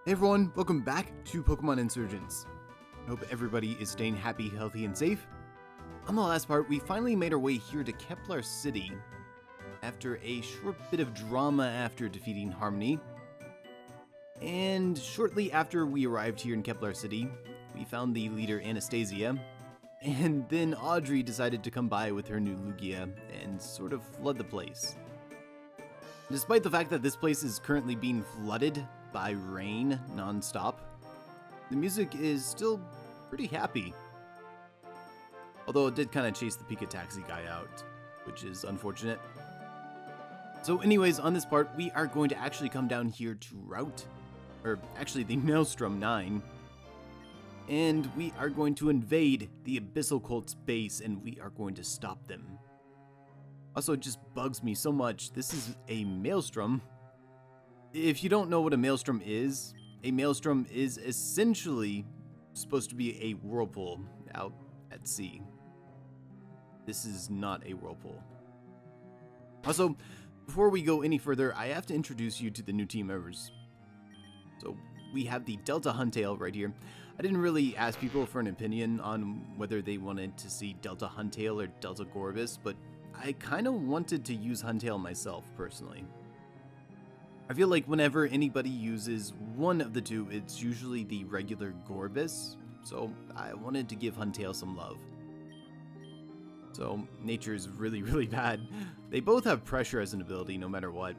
Hey everyone, welcome back to Pokémon Insurgence. I hope everybody is staying happy, healthy, and safe. On the last part, we finally made our way here to Kepler City after a short bit of drama after defeating Harmony. And shortly after we arrived here in Kepler City, we found the leader Anastasia, and then Audrey decided to come by with her new Lugia and sort of flood the place. Despite the fact that this place is currently being flooded by rain non-stop, the music is still pretty happy. Although it did kind of chase the Pika Taxi guy out, which is unfortunate. So anyways, on this part, we are going to actually come down here to Route, or actually the Maelstrom 9, and we are going to invade the Abyssal Cult's base, and we are going to stop them. Also, it just bugs me so much. This is a Maelstrom. If you don't know what a Maelstrom is essentially supposed to be a whirlpool out at sea. This is not a whirlpool. Also, before we go any further, I have to introduce you to the new team members. So, we have the Delta Huntail right here. I didn't really ask people for an opinion on whether they wanted to see Delta Huntail or Delta Gorbis, but I kind of wanted to use Huntail myself, personally. I feel like whenever anybody uses one of the two, it's usually the regular Gorbis, so I wanted to give Huntail some love. So, nature's really bad. They both have pressure as an ability, no matter what,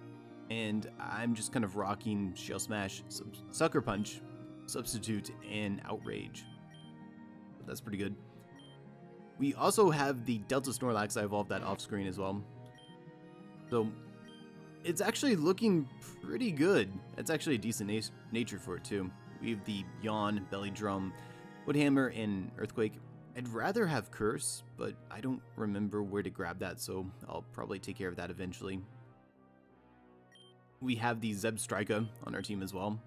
and I'm just kind of rocking Shell Smash, Sucker Punch, Substitute, and Outrage. But that's pretty good. We also have the Delta Snorlax. I evolved that off screen as well. So, it's actually looking pretty good. It's actually a decent nature for it too. We have the Yawn, Belly Drum, Woodhammer, and Earthquake. I'd rather have Curse, but I don't remember where to grab that, so I'll probably take care of that eventually. We have the Zebstrika on our team as well.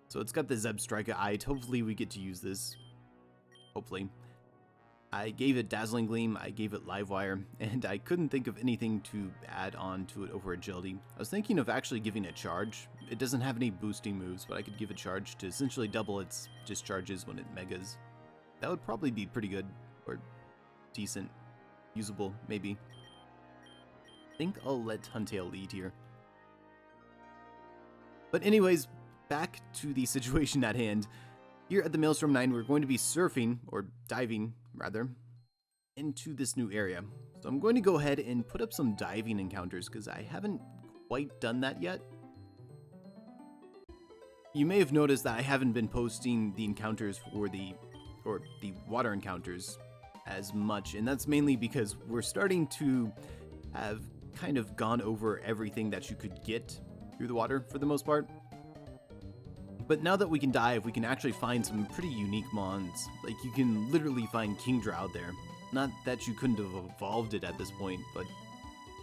So it's got the Zebstrika eye. Hopefully we get to use this. Hopefully. I gave it Dazzling Gleam, I gave it Livewire, and I couldn't think of anything to add on to it over Agility. I was thinking of actually giving it Charge. It doesn't have any boosting moves, but I could give it Charge to essentially double its discharges when it Megas. That would probably be pretty good, or decent, usable, maybe. I think I'll let Huntail lead here. But anyways, back to the situation at hand. Here at the Maelstrom 9, we're going to be surfing, or diving, rather, into this new area. So I'm going to go ahead and put up some diving encounters, because I haven't quite done that yet. You may have noticed that I haven't been posting the encounters for the water encounters as much, and that's mainly because we're starting to have kind of gone over everything that you could get through the water for the most part. But now that we can dive, we can actually find some pretty unique mons. Like, you can literally find Kingdra out there. Not that you couldn't have evolved it at this point, but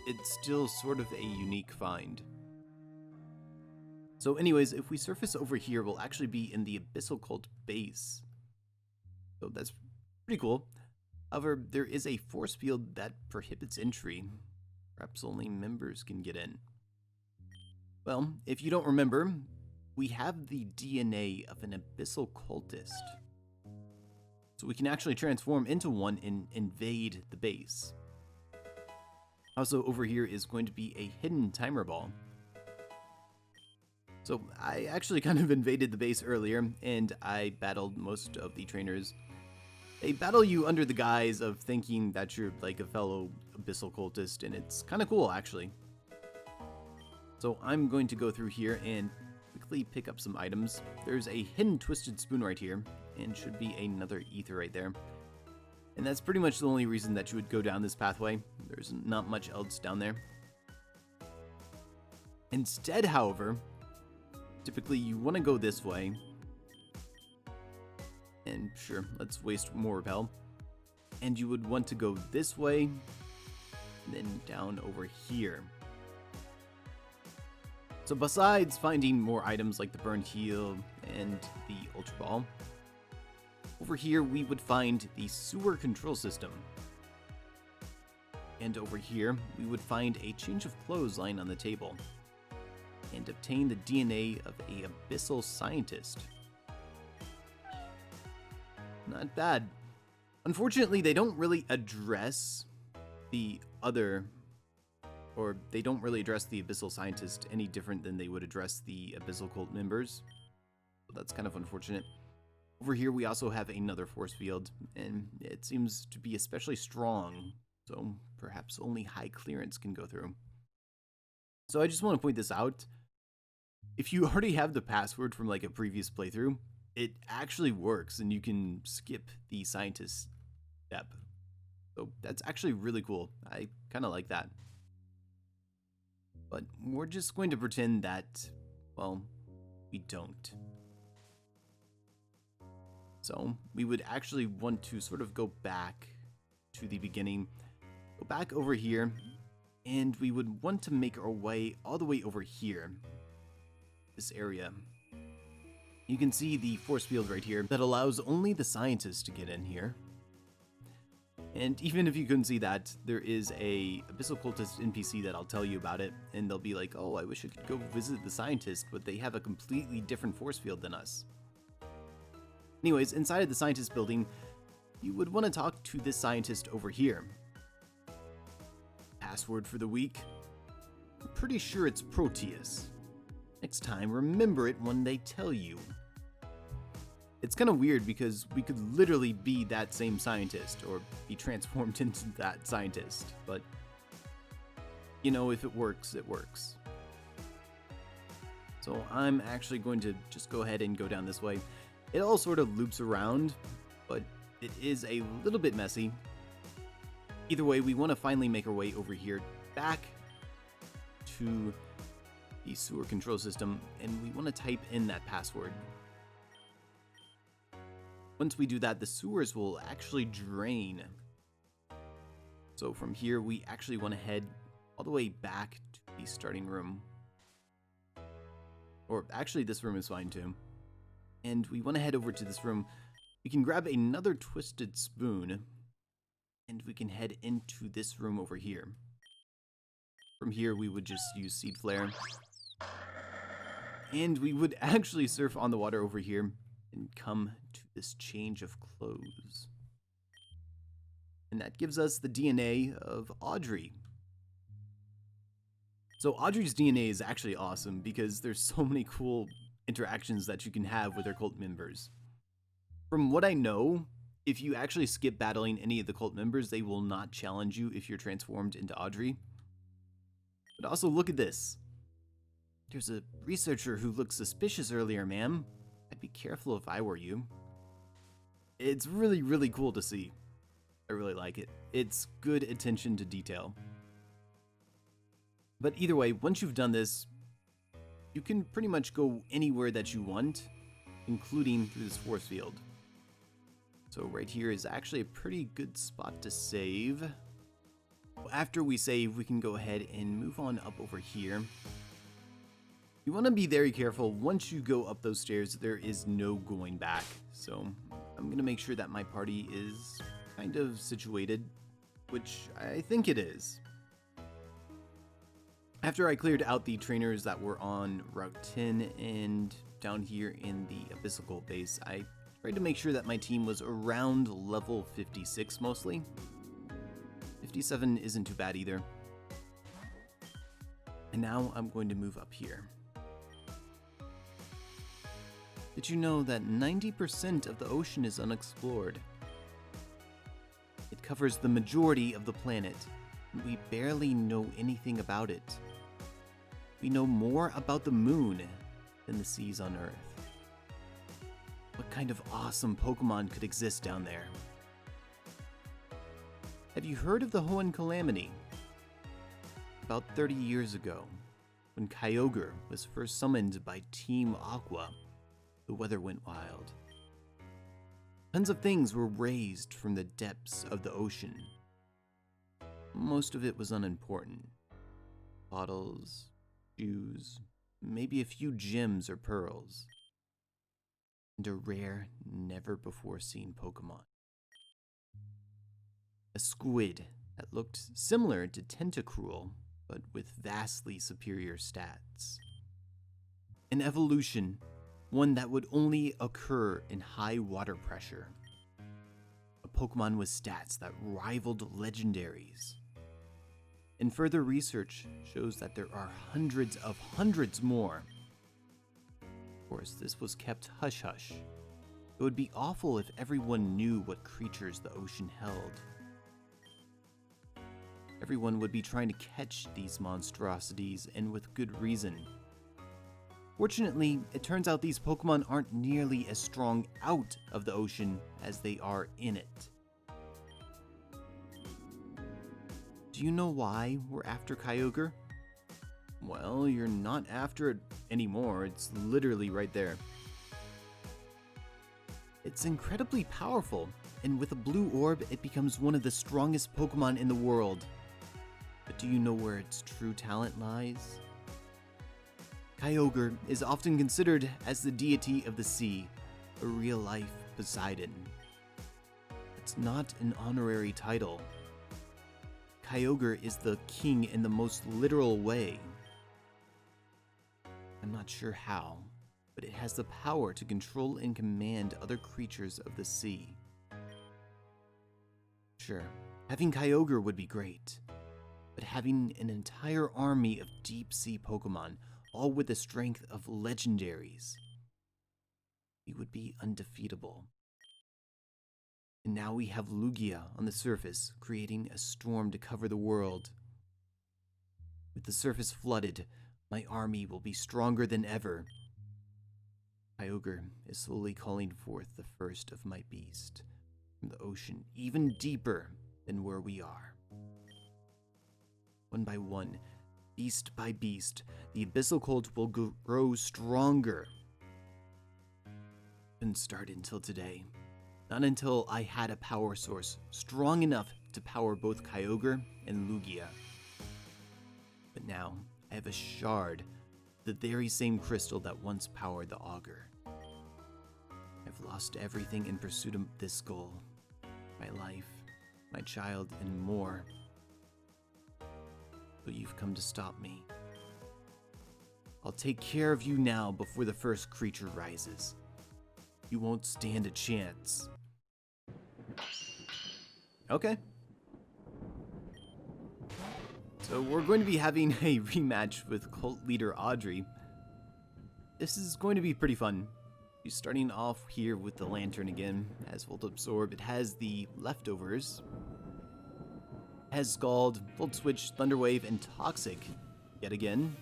it's still sort of a unique find. So anyways, if we surface over here, we'll actually be in the Abyssal Cult base. So that's pretty cool. However, there is a force field that prohibits entry. Perhaps only members can get in. Well, if you don't remember, we have the DNA of an Abyssal Cultist. So we can actually transform into one and invade the base. Also, over here is going to be a hidden timer ball. So I actually kind of invaded the base earlier, and I battled most of the trainers. They battle you under the guise of thinking that you're like a fellow Abyssal Cultist, and it's kind of cool, actually. So I'm going to go through here and quickly pick up some items. There's a hidden Twisted Spoon right here, and should be another Ether right there. And that's pretty much the only reason that you would go down this pathway. There's not much else down there. Instead, however, typically you want to go this way. And sure, let's waste more Repel. And you would want to go this way, and then down over here. So besides finding more items like the Burned Heal and the Ultra Ball, over here we would find the Sewer Control System. And over here we would find a change of clothes lying on the table. and obtain the DNA of a Abyssal scientist. Not bad. Unfortunately, they don't really address the Abyssal scientist any different than they would address the Abyssal cult members. So that's kind of unfortunate. Over here, we also have another force field, and it seems to be especially strong, so perhaps only high clearance can go through. So I just want to point this out. If you already have the password from like a previous playthrough, it actually works, and you can skip the scientist step. So that's actually really cool. I kind of like that. But we're just going to pretend that, well, we don't. So we would actually want to sort of go back to the beginning, go back over here, and we would want to make our way all the way over here, this area. You can see the force field right here that allows only the scientists to get in here. And even if you couldn't see that, there is a Abyssal Cultist NPC that I'll tell you about it, and they'll be like, oh, I wish I could go visit the scientist, but they have a completely different force field than us. Anyways, inside of the scientist building, you would want to talk to this scientist over here. Password for the week? I'm pretty sure it's Proteus. Next time, remember it when they tell you. It's kind of weird because we could literally be that same scientist or be transformed into that scientist, but you know, if it works, it works. So I'm actually going to just go ahead and go down this way. It all sort of loops around, but it is a little bit messy. Either way, we want to finally make our way over here back to the sewer control system, and we want to type in that password. Once we do that, the sewers will actually drain. So from here, we actually want to head all the way back to the starting room. Or actually, this room is fine too. And we want to head over to this room. We can grab another twisted spoon, and we can head into this room over here. From here, we would just use Seed Flare. And we would actually surf on the water over here and come to this change of clothes. And that gives us the DNA of Audrey. So Audrey's DNA is actually awesome because there's so many cool interactions that you can have with her cult members. From what I know, if you actually skip battling any of the cult members, they will not challenge you if you're transformed into Audrey. But also look at this. There's a researcher who looked suspicious earlier, ma'am. I'd be careful if I were you. It's really, really cool to see. I really like it. It's good attention to detail. But either way, once you've done this, you can pretty much go anywhere that you want, including through this force field. So right here is actually a pretty good spot to save. After we save, we can go ahead and move on up over here. You want to be very careful. Once you go up those stairs, there is no going back. So I'm going to make sure that my party is kind of situated, which I think it is. After I cleared out the trainers that were on Route 10 and down here in the Abyssal Cult base, I tried to make sure that my team was around level 56 mostly. 57 isn't too bad either. And now I'm going to move up here. Did you know that 90% of the ocean is unexplored? It covers the majority of the planet, and we barely know anything about it. We know more about the moon than the seas on Earth. What kind of awesome Pokemon could exist down there? Have you heard of the Hoenn Calamity? About 30 years ago, when Kyogre was first summoned by Team Aqua, the weather went wild. Tons of things were raised from the depths of the ocean. Most of it was unimportant. Bottles, shoes, maybe a few gems or pearls. And a rare, never-before-seen Pokemon. A squid that looked similar to Tentacruel, but with vastly superior stats. an evolution, one that would only occur in high water pressure. A Pokemon with stats that rivaled legendaries. And further research shows that there are hundreds of hundreds more. Of course, this was kept hush-hush. It would be awful if everyone knew what creatures the ocean held. Everyone would be trying to catch these monstrosities, and with good reason. Fortunately, it turns out these Pokemon aren't nearly as strong out of the ocean as they are in it. Do you know why we're after Kyogre? Well, you're not after it anymore. It's literally right there. It's incredibly powerful, and with a blue orb, it becomes one of the strongest Pokemon in the world. But do you know where its true talent lies? Kyogre is often considered as the deity of the sea, a real-life Poseidon. It's not an honorary title. Kyogre is the king in the most literal way. I'm not sure how, but it has the power to control and command other creatures of the sea. Sure, having Kyogre would be great, but having an entire army of deep-sea Pokemon, all with the strength of legendaries, we would be undefeatable. And now we have Lugia on the surface, creating a storm to cover the world. With the surface flooded, my army will be stronger than ever. Kyogre is slowly calling forth the first of my beast from the ocean, even deeper than where we are. One by one, beast by beast, the Abyssal cult will grow stronger. Didn't start until today. Not until I had a power source strong enough to power both Kyogre and Lugia. But now, I have a shard, the very same crystal that once powered the Augur. I've lost everything in pursuit of this goal. My life, my child, and more. But you've come to stop me. I'll take care of you now before the first creature rises. You won't stand a chance. Okay. So we're going to be having a rematch with cult leader Audrey. This is going to be pretty fun. She's starting off here with the lantern again. Has Volt Absorb. It has the leftovers. It has Scald, Volt Switch, Thunder Wave, and Toxic. Yet again.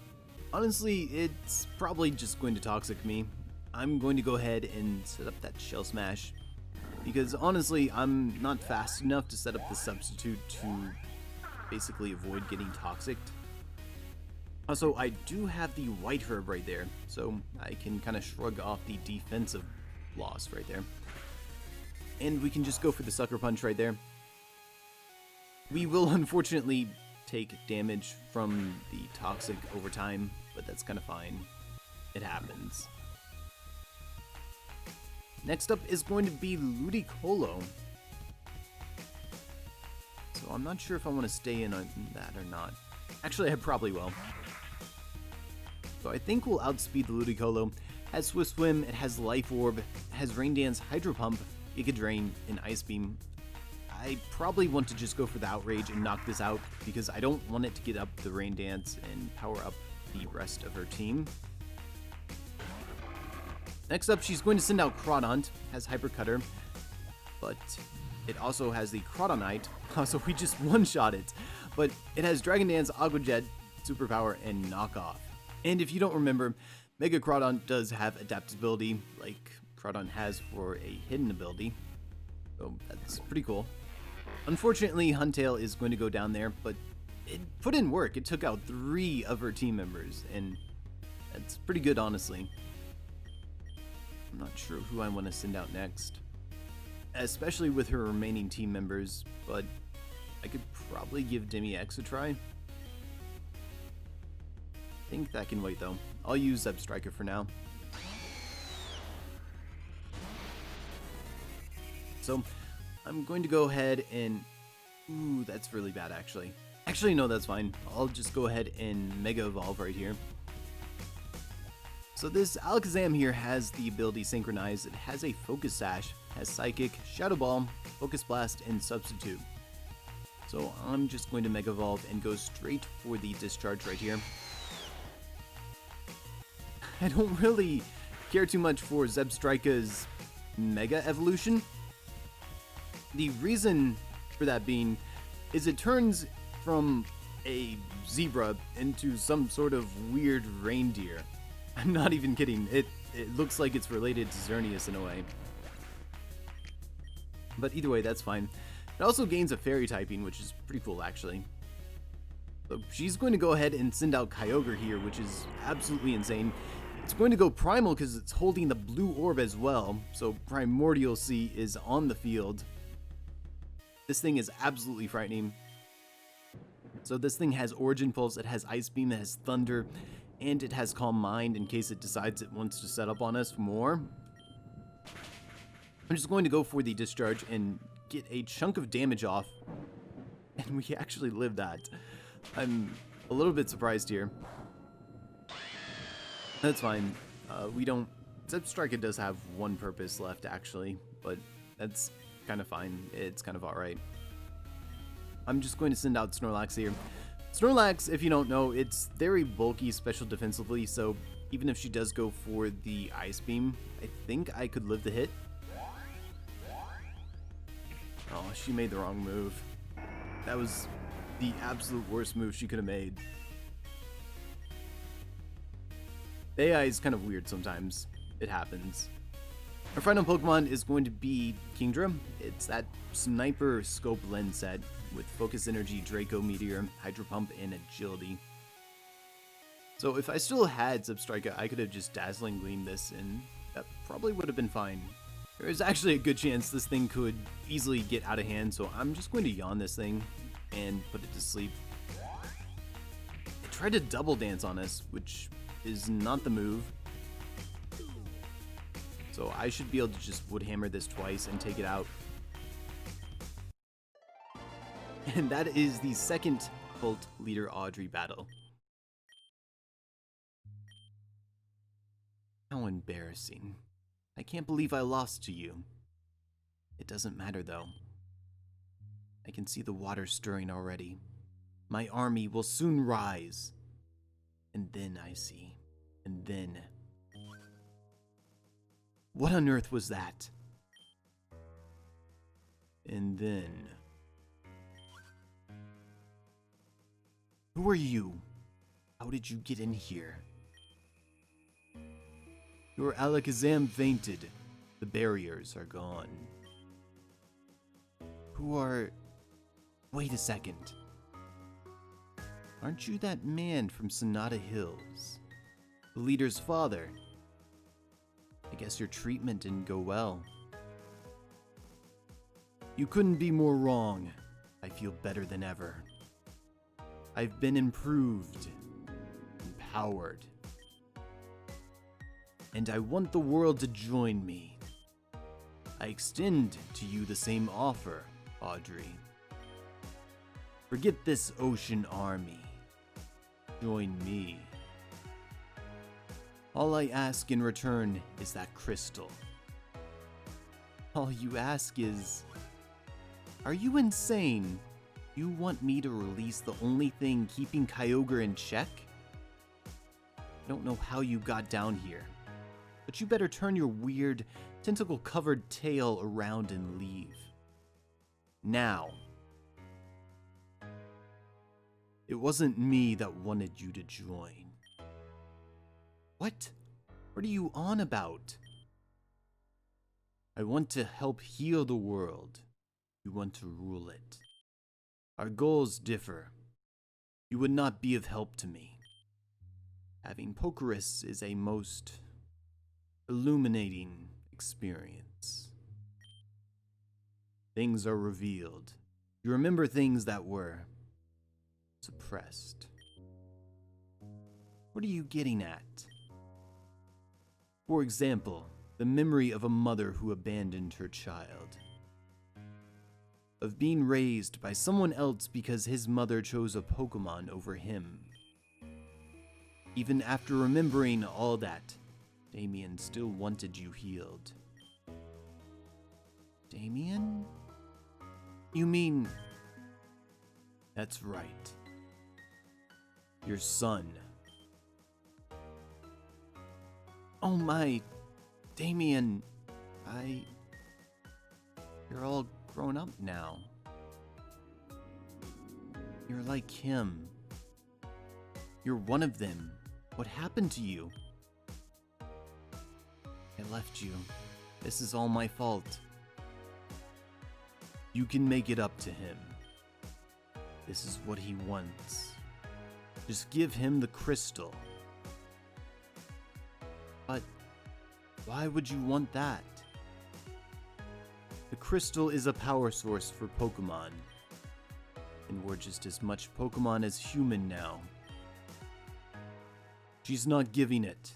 Honestly, it's probably just going to Toxic me. I'm going to go ahead and set up that Shell Smash. Because honestly, I'm not fast enough to set up the substitute to basically avoid getting Toxic. Also, I do have the White Herb right there, so I can kind of shrug off the defensive loss right there. And we can just go for the Sucker Punch right there. We will unfortunately take damage from the Toxic over time, but that's kind of fine. It happens. Next up is going to be Ludicolo. So I'm not sure if I want to stay in on that or not. Actually, I probably will. So I think we'll outspeed the Ludicolo. It has Swift Swim, it has Life Orb, it has Rain Dance, Hydro Pump, Giga Drain, and Ice Beam. I probably want to just go for the Outrage and knock this out because I don't want it to get up the Rain Dance and power up the rest of her team. Next up, she's going to send out Crawdaunt, has Hyper Cutter, but it also has the Crawdonite, so we just one-shot it. But it has Dragon Dance, Aqua Jet, Superpower, and Knockoff. And if you don't remember, Mega Crawdaunt does have adaptability, like Crawdaunt has for a hidden ability, so that's pretty cool. Unfortunately, Huntail is going to go down there, but it put in work. It took out 3 of her team members, and that's pretty good, honestly. I'm not sure who I want to send out next, especially with her remaining team members, but I could probably give Demi X a try. I think that can wait though. I'll use Zebstrika for now. So I'm going to go ahead and... Ooh, that's really bad actually. Actually, no, that's fine. I'll just go ahead and Mega Evolve right here. So this Alakazam here has the ability Synchronize. It has a Focus Sash, has Psychic, Shadow Ball, Focus Blast, and Substitute. So I'm just going to Mega Evolve and go straight for the Discharge right here. I don't really care too much for Zebstrika's Mega Evolution. The reason for that being is it turns from a zebra into some sort of weird reindeer. I'm not even kidding. It looks like it's related to Xerneas in a way. But either way, that's fine. It also gains a fairy typing, which is pretty cool actually. So she's going to go ahead and send out Kyogre here, which is absolutely insane. It's going to go Primal because it's holding the blue orb as well, so Primordial Sea is on the field. This thing is absolutely frightening. So this thing has Origin Pulse, it has Ice Beam, it has Thunder, and it has Calm Mind in case it decides it wants to set up on us more. I'm just going to go for the Discharge and get a chunk of damage off, and we actually lived that. I'm a little bit surprised here. That's fine. We don't... Zebstrika does have one purpose left, actually, but that's kind of fine. It's kind of alright. I'm just going to send out Snorlax here. Snorlax, if you don't know, it's very bulky, special defensively, so even if she does go for the Ice Beam, I think I could live the hit. Oh, she made the wrong move. That was the absolute worst move she could have made. The AI is kind of weird sometimes. It happens. Our final Pokemon is going to be Kingdra. It's that Sniper Scope Lens set with Focus Energy, Draco Meteor, Hydro Pump, and Agility. So if I still had Zebstrika, I could have just Dazzling Gleam this, and that probably would have been fine. There is actually a good chance this thing could easily get out of hand, so I'm just going to Yawn this thing and put it to sleep. It tried to Double Dance on us, which is not the move. So I should be able to just Wood Hammer this twice and take it out. And that is the second Cult Leader Audrey battle. How embarrassing. I can't believe I lost to you. It doesn't matter though. I can see the water stirring already. My army will soon rise. And then I see. And then... What on earth was that? And then... Who are you? How did you get in here? Your Alakazam fainted. The barriers are gone. Who are... Wait a second. Aren't you that man from Sonata Hills? The leader's father? I guess your treatment didn't go well. You couldn't be more wrong. I feel better than ever. I've been improved, empowered, and I want the world to join me. I extend to you the same offer, Audrey. Forget this ocean army. Join me. All I ask in return is that crystal. All you ask is... Are you insane? You want me to release the only thing keeping Kyogre in check? I don't know how you got down here, but you better turn your weird, tentacle-covered tail around and leave. Now. It wasn't me that wanted you to join. What? What are you on about? I want to help heal the world. You want to rule it. Our goals differ. You would not be of help to me. Having Pokerus is a most illuminating experience. Things are revealed. You remember things that were suppressed. What are you getting at? For example, the memory of a mother who abandoned her child. Of being raised by someone else because his mother chose a Pokemon over him. Even after remembering all that, Damien still wanted you healed. Damien? You mean... That's right. Your son. Oh my... Damien... You're all grown up now. You're like him. You're one of them. What happened to you? I left you. This is all my fault. You can make it up to him. This is what he wants. Just give him the crystal. But why would you want that? The crystal is a power source for Pokemon. And we're just as much Pokemon as human now. She's not giving it.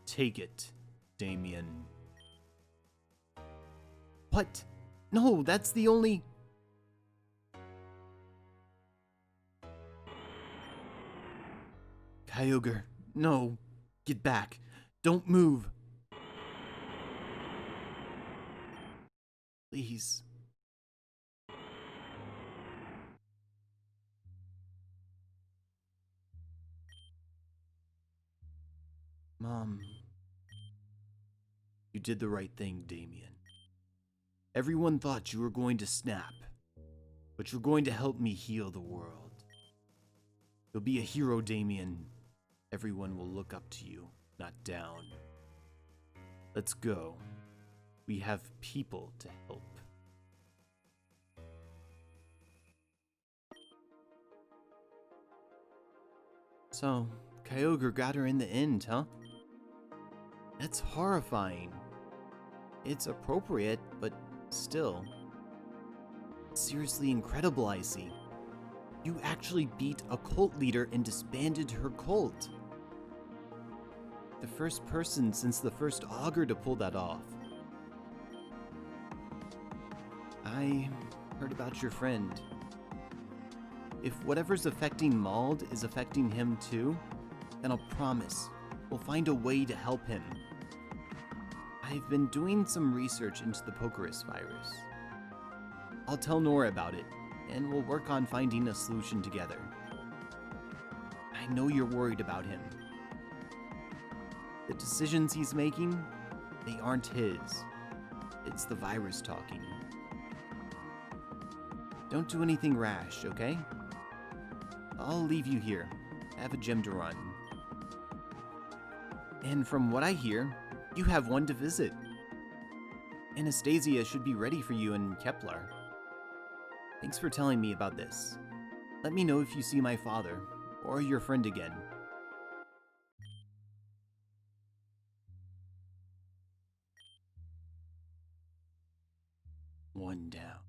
Take it, Damien. What? No, that's the only... Kyogre, no. Get back. Don't move. Please. Mom. You did the right thing, Damien. Everyone thought you were going to snap, but you're going to help me heal the world. You'll be a hero, Damien. Everyone will look up to you, not down. Let's go. We have people to help. So, Kyogre got her in the end, huh? That's horrifying. It's appropriate, but still. Seriously incredible, Icy. You actually beat a cult leader and disbanded her cult. The first person since the first Augur to pull that off. I heard about your friend. If whatever's affecting Mauld is affecting him too, then I'll promise we'll find a way to help him. I've been doing some research into the Pokerus virus. I'll tell Nora about it, and we'll work on finding a solution together. I know you're worried about him. The decisions he's making, they aren't his. It's the virus talking. Don't do anything rash, okay? I'll leave you here. I have a gym to run. And from what I hear, you have one to visit. Anastasia should be ready for you in Kepler. Thanks for telling me about this. Let me know if you see my father, or your friend again. One down.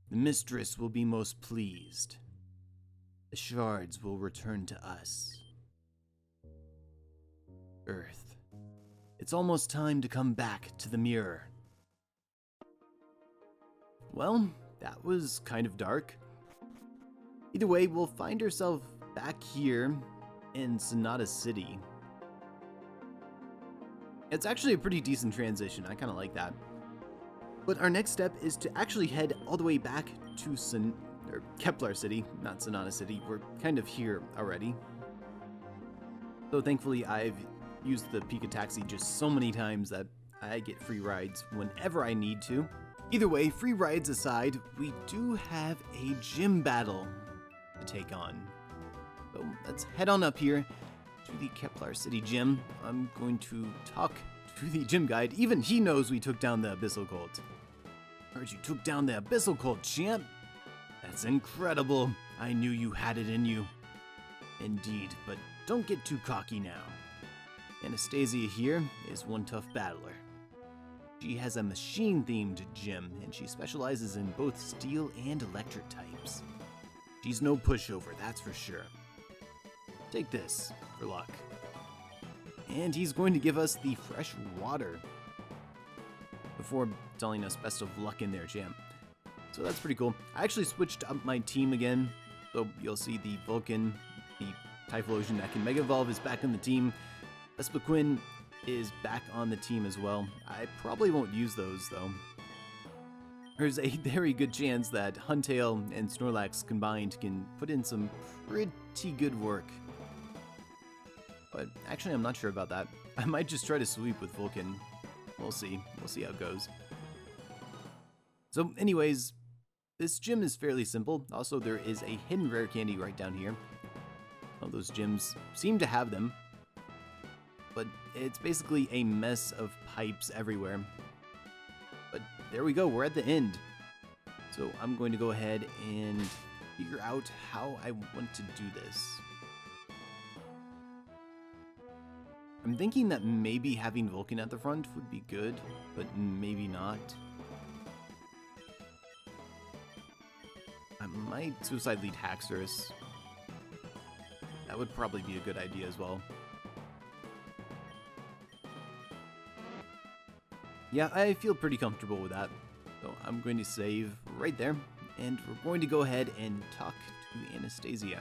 The mistress will be most pleased. The shards will return to us. Earth. It's almost time to come back to the mirror. Well, that was kind of dark. Either way, we'll find ourselves back here in Sonata City. It's actually a pretty decent transition. I kind of like that. But our next step is to actually head all the way back to Kepler City, not Sonata City. We're kind of here already. So thankfully, I've used the Pika Taxi just so many times that I get free rides whenever I need to. Either way, free rides aside, we do have a gym battle to take on. So let's head on up here to the Kepler City Gym. I'm going to talk to the gym guide. Even he knows we took down the Abyssal cult. Heard you took down the Abyssal cult, champ. That's incredible. I knew you had it in you. Indeed, but don't get too cocky now. Anastasia here is one tough battler. She has a machine-themed gym, and she specializes in both steel and electric types. She's no pushover, that's for sure. Take this, for luck. And he's going to give us the fresh water before telling us best of luck in there, champ. So that's pretty cool. I actually switched up my team again, so you'll see the Vulcan, the Typhlosion that can Mega Evolve is back in the team. Vespiquen is back on the team as well. I probably won't use those though. There's a very good chance that Huntail and Snorlax combined can put in some pretty good work. But actually, I'm not sure about that. I might just try to sweep with Vulcan. We'll see. We'll see how it goes. So anyways, this gym is fairly simple. Also, there is a hidden rare candy right down here. All those gyms seem to have them. But it's basically a mess of pipes everywhere. But there we go, we're at the end. So I'm going to go ahead and figure out how I want to do this. I'm thinking that maybe having Vulcan at the front would be good, but maybe not. I might Suicide Lead Haxorus. That would probably be a good idea as well. Yeah, I feel pretty comfortable with that. So I'm going to save right there, and we're going to go ahead and talk to Anastasia.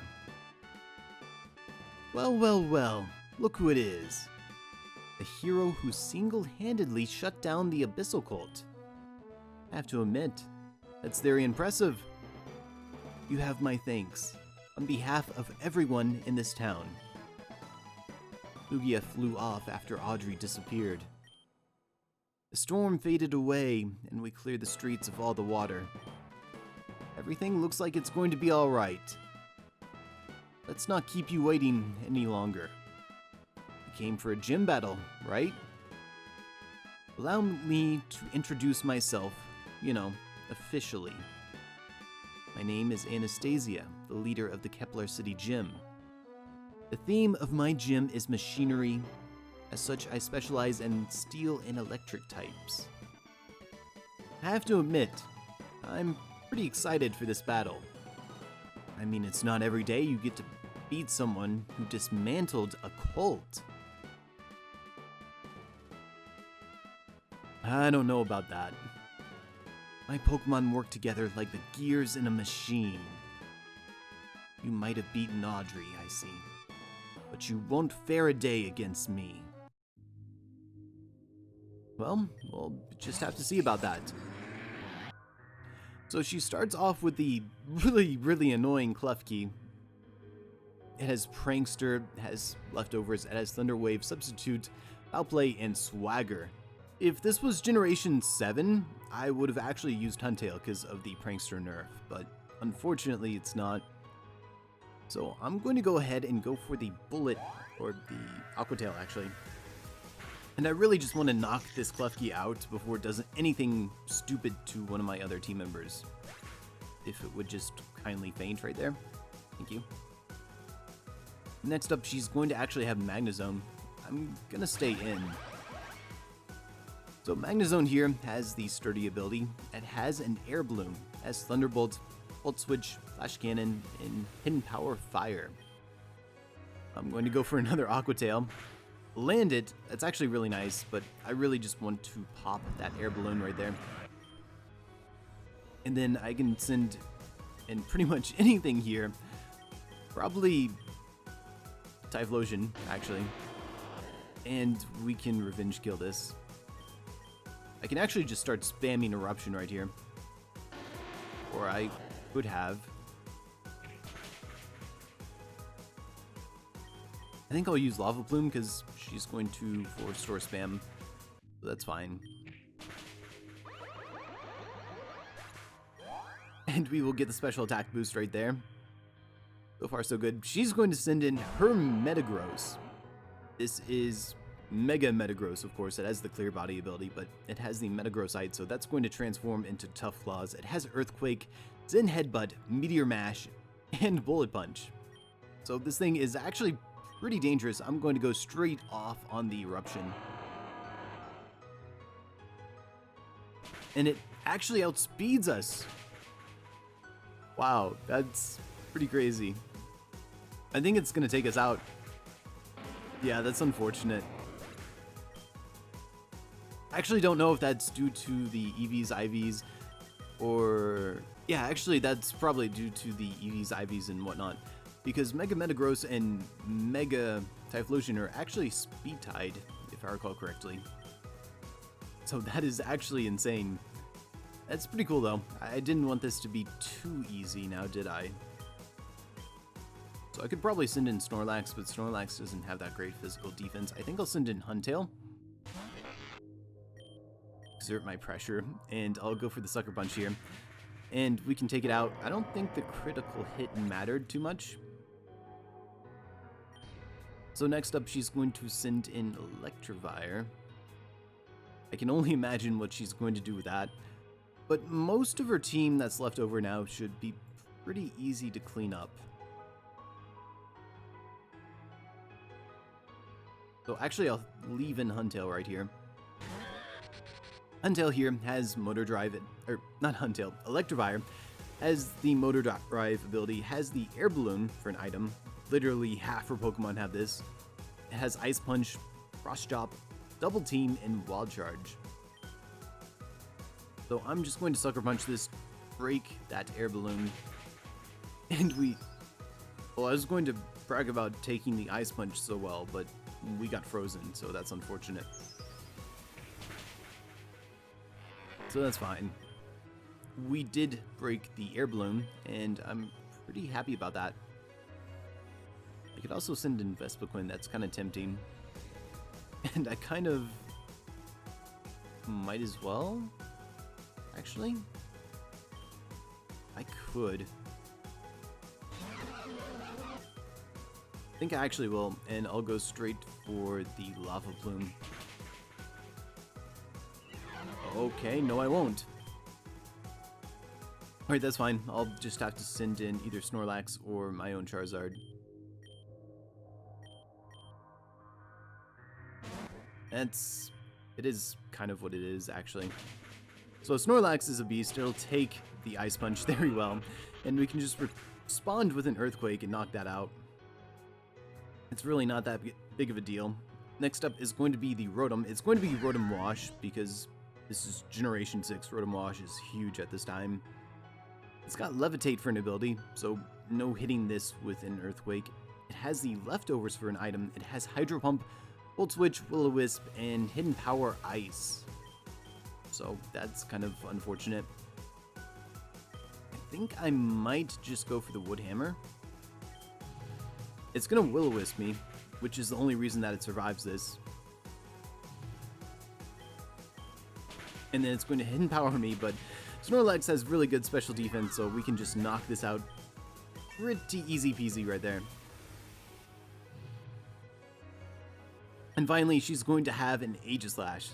Well, well, well, look who it is. The hero who single-handedly shut down the Abyssal cult. I have to admit, that's very impressive. You have my thanks, on behalf of everyone in this town. Lugia flew off after Audrey disappeared. The storm faded away, and we cleared the streets of all the water. Everything looks like it's going to be alright. Let's not keep you waiting any longer. You came for a gym battle, right? Allow me to introduce myself, officially. My name is Anastasia, the leader of the Kepler City Gym. The theme of my gym is machinery. As such, I specialize in steel and electric types. I have to admit, I'm pretty excited for this battle. I mean, it's not every day you get to beat someone who dismantled a cult. I don't know about that. My Pokemon work together like the gears in a machine. You might have beaten Audrey, I see. But you won't fare a day against me. Well, we'll just have to see about that. So she starts off with the really annoying Klefki. It has Prankster, it has Leftovers, it has Thunder Wave, Substitute, Foul Play, and Swagger. If this was Generation 7, I would have actually used Huntail because of the Prankster nerf, but unfortunately it's not. So I'm going to go ahead and go for the Bullet, or the Aqua Tail actually. And I really just want to knock this Klefki out before it does anything stupid to one of my other team members. If it would just kindly faint right there. Thank you. Next up, she's going to actually have Magnezone. I'm going to stay in. So Magnezone here has the Sturdy ability. It has an Air Balloon, has Thunderbolt, Volt Switch, Flash Cannon, and Hidden Power Fire. I'm going to go for another Aqua Tail. Land it. That's actually really nice, but I really just want to pop that air balloon right there. And then I can send in pretty much anything here. Probably Typhlosion, actually. And we can revenge kill this. I can actually just start spamming Eruption right here. Or I could have. I think I'll use Lava Plume because she's going to force store spam, so that's fine. And we will get the special attack boost right there. So far so good. She's going to send in her Metagross. This is Mega Metagross, of course. It has the Clear Body ability, but it has the Metagrossite, so that's going to transform into Tough Claws. It has Earthquake, Zen Headbutt, Meteor Mash, and Bullet Punch. So this thing is actually pretty dangerous. I'm going to go straight off on the Eruption. And it actually outspeeds us. Wow, that's pretty crazy. I think it's going to take us out. Yeah, that's unfortunate. I actually don't know if that's due to the EVs, IVs, or... Yeah, actually that's probably due to the EVs, IVs, and whatnot. Because Mega Metagross and Mega Typhlosion are actually speed tied, if if I recall correctly. So that is actually insane. That's pretty cool though. I didn't want this to be too easy now, did I? So I could probably send in Snorlax, but Snorlax doesn't have that great physical defense. I think I'll send in Huntail. Exert my pressure, and I'll go for the Sucker Punch here. And we can take it out. I don't think the critical hit mattered too much. So next up, she's going to send in Electivire. I can only imagine what she's going to do with that. But most of her team that's left over now should be pretty easy to clean up. So actually, I'll leave in Huntail right here. Huntail here has Motor Drive, or not Huntail, Electivire has the Motor Drive ability, has the Air Balloon for an item. Literally half her Pokemon have this. It has Ice Punch, Frost Chop, Double Team, and Wild Charge. So I'm just going to Sucker Punch this, break that Air Balloon, and well, I was going to brag about taking the Ice Punch so well, but we got frozen, so that's unfortunate. So that's fine. We did break the Air Balloon, and I'm pretty happy about that. I could also send in Vespiquen, that's kind of tempting. And I kind of might as well, actually. I could. I think I actually will, and I'll go straight for the Lava Plume. Okay, no I won't. Alright, that's fine. I'll just have to send in either Snorlax or my own Charizard. It is kind of what it is, actually. So Snorlax is a beast. It'll take the Ice Punch very well, and we can just respond with an Earthquake and knock that out. It's really not that big of a deal. Next up is going to be the Rotom. It's going to be Rotom Wash, because this is Generation 6. Rotom Wash is huge at this time. It's got Levitate for an ability, so no hitting this with an Earthquake. It has the Leftovers for an item. It has Hydro Pump, Volt Switch, Will-O-Wisp, and Hidden Power Ice. So that's kind of unfortunate. I think I might just go for the Wood Hammer. It's going to Will-O-Wisp me, which is the only reason that it survives this. And then it's going to Hidden Power me, but Snorlax has really good special defense, so we can just knock this out pretty easy peasy right there. And finally, she's going to have an Aegislash.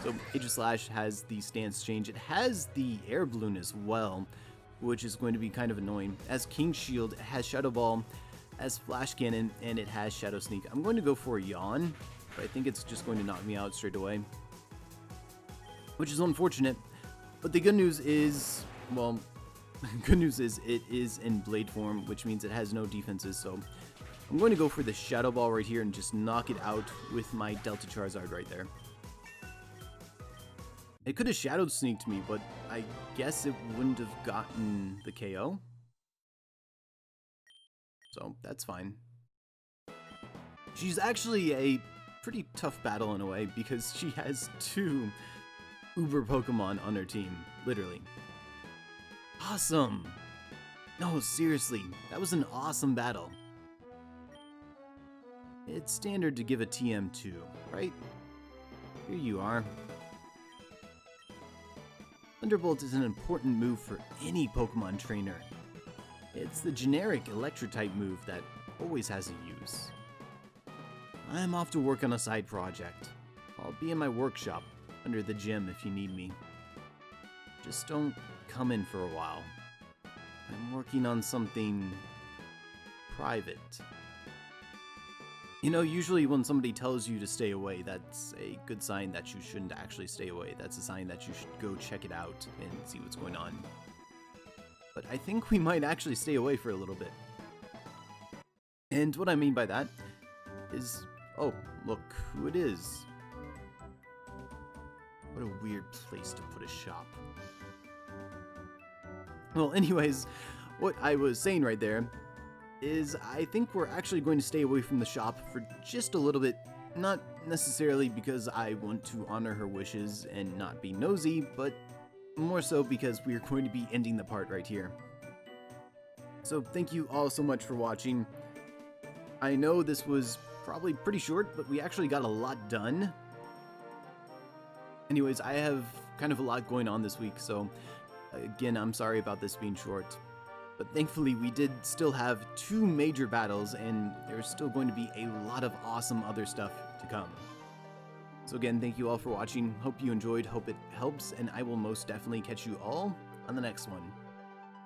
So Aegislash has the stance change. It has the Air Balloon as well, which is going to be kind of annoying. As King Shield, it has Shadow Ball, has Flash Cannon, and it has Shadow Sneak. I'm going to go for a Yawn, but I think it's just going to knock me out straight away, which is unfortunate. But the good news is, well, good news is it is in Blade form, which means it has no defenses, so I'm going to go for the Shadow Ball right here and just knock it out with my Delta Charizard right there. It could have Shadow Sneaked me, but I guess it wouldn't have gotten the KO. So that's fine. She's actually a pretty tough battle in a way, because she has two Uber Pokemon on her team, literally. Awesome! No, seriously, that was an awesome battle. It's standard to give a TM2, right? Here you are. Thunderbolt is an important move for any Pokemon trainer. It's the generic Electro-type move that always has a use. I'm off to work on a side project. I'll be in my workshop under the gym if you need me. Just don't come in for a while. I'm working on something private. You know, usually when somebody tells you to stay away, that's a good sign that you shouldn't actually stay away. That's a sign that you should go check it out and see what's going on. But I think we might actually stay away for a little bit. And what I mean by that is, oh, look who it is. What a weird place to put a shop. Well, anyways, what I was saying right there is I think we're actually going to stay away from the shop for just a little bit Not necessarily because I want to honor her wishes and not be nosy, but more so because we are going to be ending the part right here. So thank you all so much for watching. I know this was probably pretty short, but we actually got a lot done. Anyways, I have kind of a lot going on this week, so again, I'm sorry about this being short. But thankfully, we did still have 2 major battles, and there's still going to be a lot of awesome other stuff to come. So again, thank you all for watching. Hope you enjoyed, hope it helps, and I will most definitely catch you all on the next one.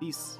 Peace.